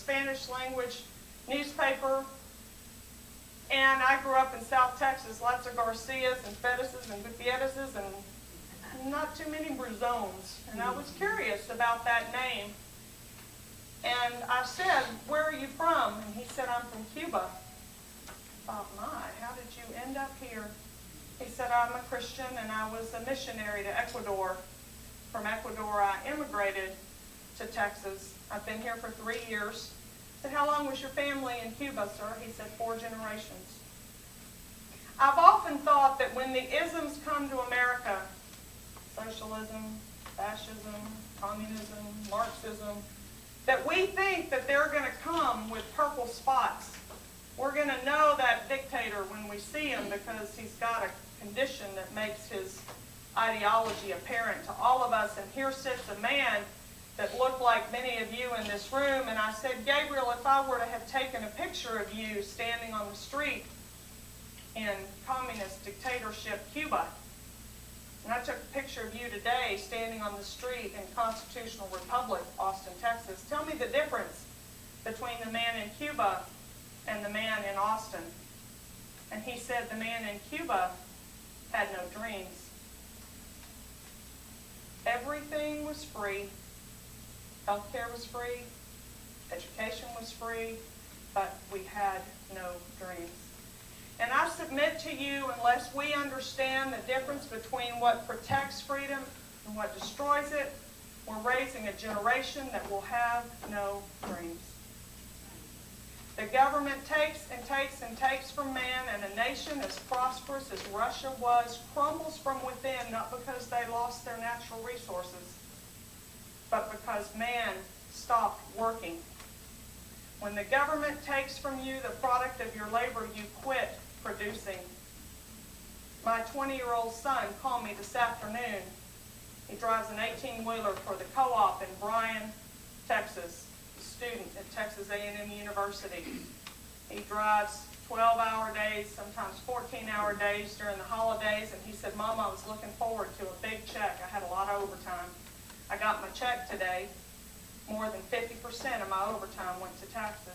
Spanish language newspaper. And I grew up in South Texas, lots of Garcias and Fedeses and Gutierrezes and not too many Bruzones. And I was curious about that name. And I said, "Where are you from?" And he said, "I'm from Cuba." I thought, "My, how did you end up here?" He said, "I'm a Christian and I was a missionary to Ecuador. From Ecuador, I immigrated to Texas. I've been here for 3 years." I said, "How long was your family in Cuba, sir?" He said, 4 generations. I've often thought that when the isms come to America, socialism, fascism, communism, Marxism, that we think that they're going to come with purple spots. We're going to know that dictator when we see him because he's got a condition that makes his ideology apparent to all of us. And here sits a man that looked like many of you in this room. And I said, "Gabriel, if I were to have taken a picture of you standing on the street in communist dictatorship Cuba, and I took a picture of you today standing on the street in Constitutional Republic, Austin, Texas, tell me the difference between the man in Cuba and the man in Austin." And he said the man in Cuba had no dreams. Everything was free. Healthcare was free. Education was free. But we had no dreams. And I submit to you, unless we understand the difference between what protects freedom and what destroys it, we're raising a generation that will have no dreams. The government takes and takes and takes from man, and a nation as prosperous as Russia was crumbles from within, not because they lost their natural resources, but because man stopped working. When the government takes from you the product of your labor, you quit producing. My 20-year-old son called me this afternoon. He drives an 18-wheeler for the co-op in Bryan, Texas, a student at Texas A&M University. He drives 12-hour days, sometimes 14-hour days during the holidays, and he said, "Mom, I was looking forward to a big check. I had a lot of overtime. I got my check today. More than 50% of my overtime went to taxes."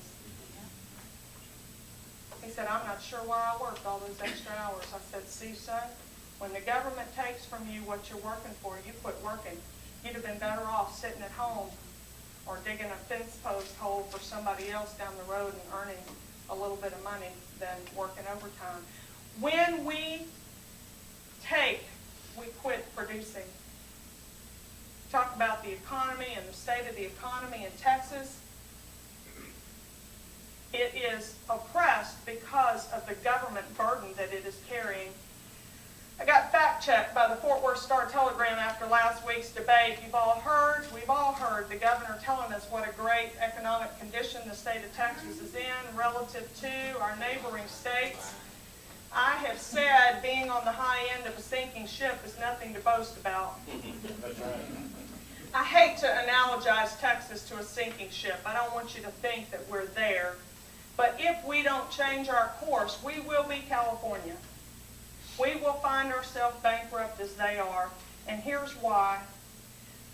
He said, "I'm not sure why I worked all those extra hours." I said, "See, son, when the government takes from you what you're working for, you quit working. You'd have been better off sitting at home or digging a fence post hole for somebody else down the road and earning a little bit of money than working overtime." When we take, we quit producing. Talk about the economy and the state of the economy in Texas. It is oppressed because of the government burden that it is carrying. I got fact-checked by the Fort Worth Star-Telegram after last week's debate. We've all heard the governor telling us what a great economic condition the state of Texas is in relative to our neighboring states. I have said being on the high end of a sinking ship is nothing to boast about. That's right. I hate to analogize Texas to a sinking ship. I don't want you to think that we're there. But if we don't change our course, we will be California. We will find ourselves bankrupt as they are. And here's why.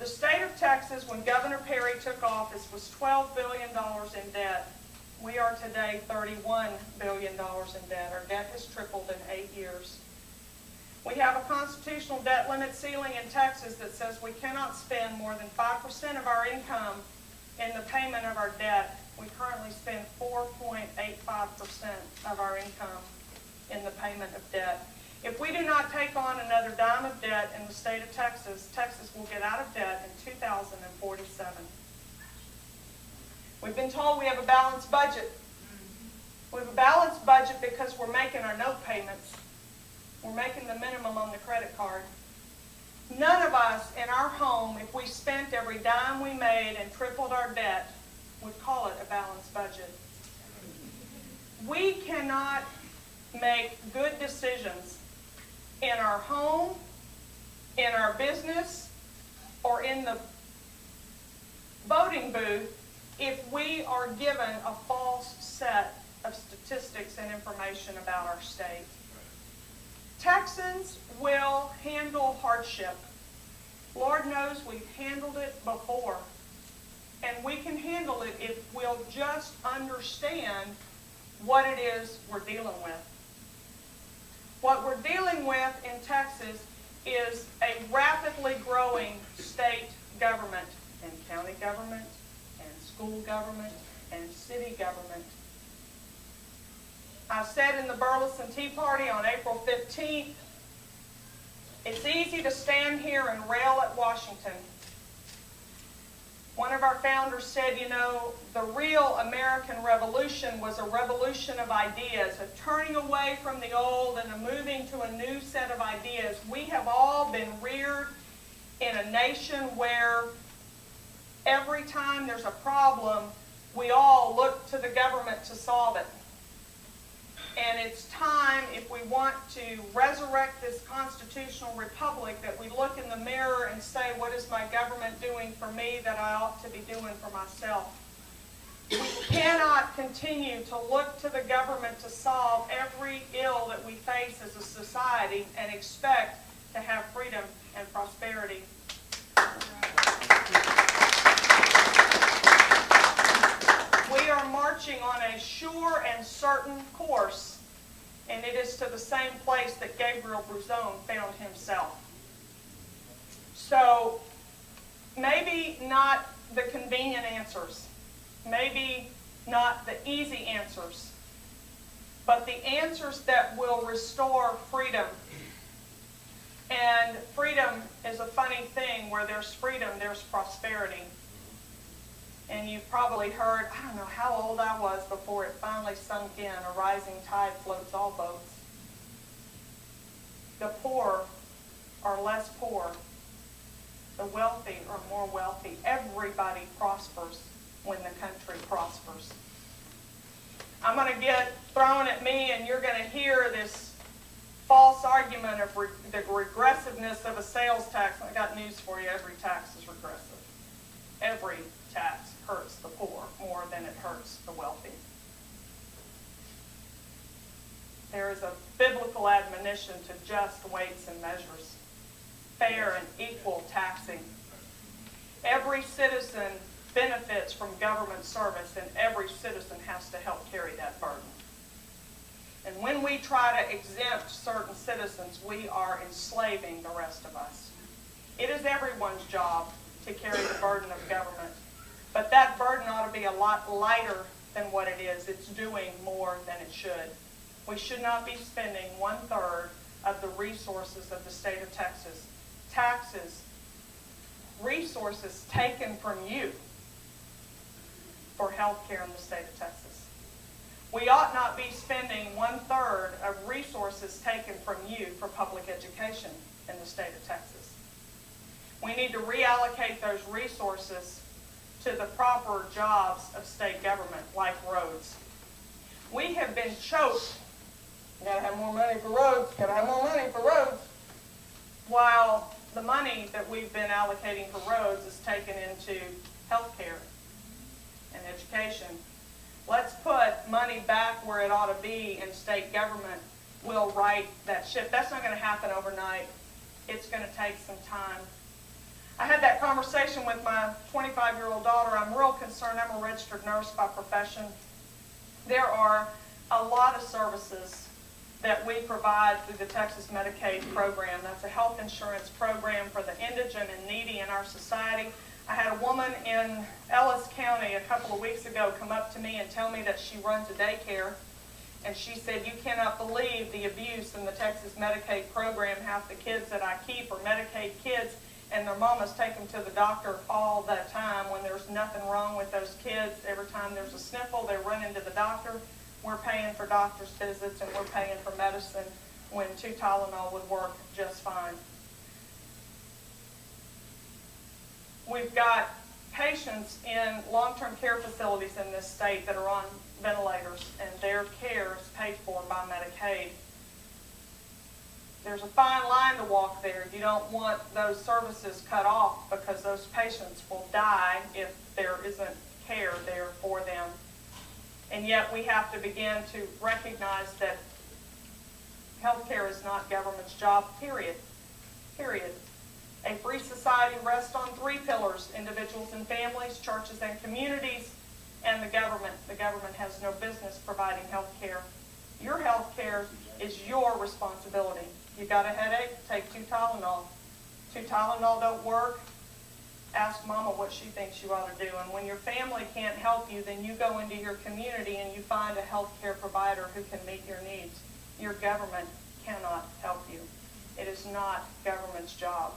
The state of Texas, when Governor Perry took office, was $12 billion in debt. We are today $31 billion in debt. Our debt has tripled in 8 years. We have a constitutional debt limit ceiling in Texas that says we cannot spend more than 5% of our income in the payment of our debt. We currently spend 4.85% of our income in the payment of debt. If we do not take on another dime of debt in the state of Texas, Texas will get out of debt in 2047. We've been told we have a balanced budget. We have a balanced budget because we're making our note payments. We're making the minimum on the credit card. None of us in our home, if we spent every dime we made and tripled our debt, would call it a balanced budget. We cannot make good decisions in our home, in our business, or in the voting booth if we are given a false set of statistics and information about our state. Texans will handle hardship. Lord knows we've handled it before. And we can handle it if we'll just understand what it is we're dealing with. What we're dealing with in Texas is a rapidly growing state government and county government and school government and city government. I said in the Burleson Tea Party on April 15th, it's easy to stand here and rail at Washington. One of our founders said, you know, the real American Revolution was a revolution of ideas, a turning away from the old and a moving to a new set of ideas. We have all been reared in a nation where every time there's a problem, we all look to the government to solve it. And it's time, if we want to resurrect this constitutional republic, that we look in the mirror and say, what is my government doing for me that I ought to be doing for myself? We cannot continue to look to the government to solve every ill that we face as a society and expect to have freedom and prosperity. We are marching on a sure and certain course, and it is to the same place that Gabriel Bruzon found himself. So, maybe not the convenient answers, maybe not the easy answers, but the answers that will restore freedom. And freedom is a funny thing. Where there's freedom, there's prosperity. And you've probably heard, I don't know how old I was before it finally sunk in, a rising tide floats all boats. The poor are less poor. The wealthy are more wealthy. Everybody prospers when the country prospers. I'm going to get thrown at me, and you're going to hear this false argument of the regressiveness of a sales tax. I got news for you. Every tax is regressive. Every tax hurts the poor more than it hurts the wealthy. There is a biblical admonition to just weights and measures, fair and equal taxing. Every citizen benefits from government service, and every citizen has to help carry that burden. And when we try to exempt certain citizens, we are enslaving the rest of us. It is everyone's job to carry the burden of government. But that burden ought to be a lot lighter than what it is. It's doing more than it should. We should not be spending 1/3 of the resources of the state of Texas. Taxes, resources taken from you for health care in the state of Texas. We ought not be spending 1/3 of resources taken from you for public education in the state of Texas. We need to reallocate those resources to the proper jobs of state government, like roads. We have been choked. Gotta have more money for roads, gotta have more money for roads. While the money that we've been allocating for roads is taken into health care and education. Let's put money back where it ought to be, and state government will right that ship. That's not going to happen overnight. It's going to take some time. I had that conversation with my 25-year-old daughter. I'm real concerned. I'm a registered nurse by profession. There are a lot of services that we provide through the Texas Medicaid program. That's a health insurance program for the indigent and needy in our society. I had a woman in Ellis County a couple of weeks ago come up to me and tell me that she runs a daycare. And she said, you cannot believe the abuse in the Texas Medicaid program. Half the kids that I keep are Medicaid kids, and their mamas take them to the doctor all the time when there's nothing wrong with those kids. Every time there's a sniffle, they run into the doctor. We're paying for doctor's visits, and we're paying for medicine when 2 Tylenol would work just fine. We've got patients in long-term care facilities in this state that are on ventilators, and their care is paid for by Medicaid. There's a fine line to walk there. You don't want those services cut off, because those patients will die if there isn't care there for them. And yet we have to begin to recognize that health care is not government's job, period. Period. A free society rests on three pillars: individuals and families, churches and communities, and the government. The government has no business providing health care. Your health care is your responsibility. You got a headache? Take 2 Tylenol. 2 Tylenol don't work? Ask Mama what she thinks you ought to do. And when your family can't help you, then you go into your community and you find a health care provider who can meet your needs. Your government cannot help you. It is not government's job.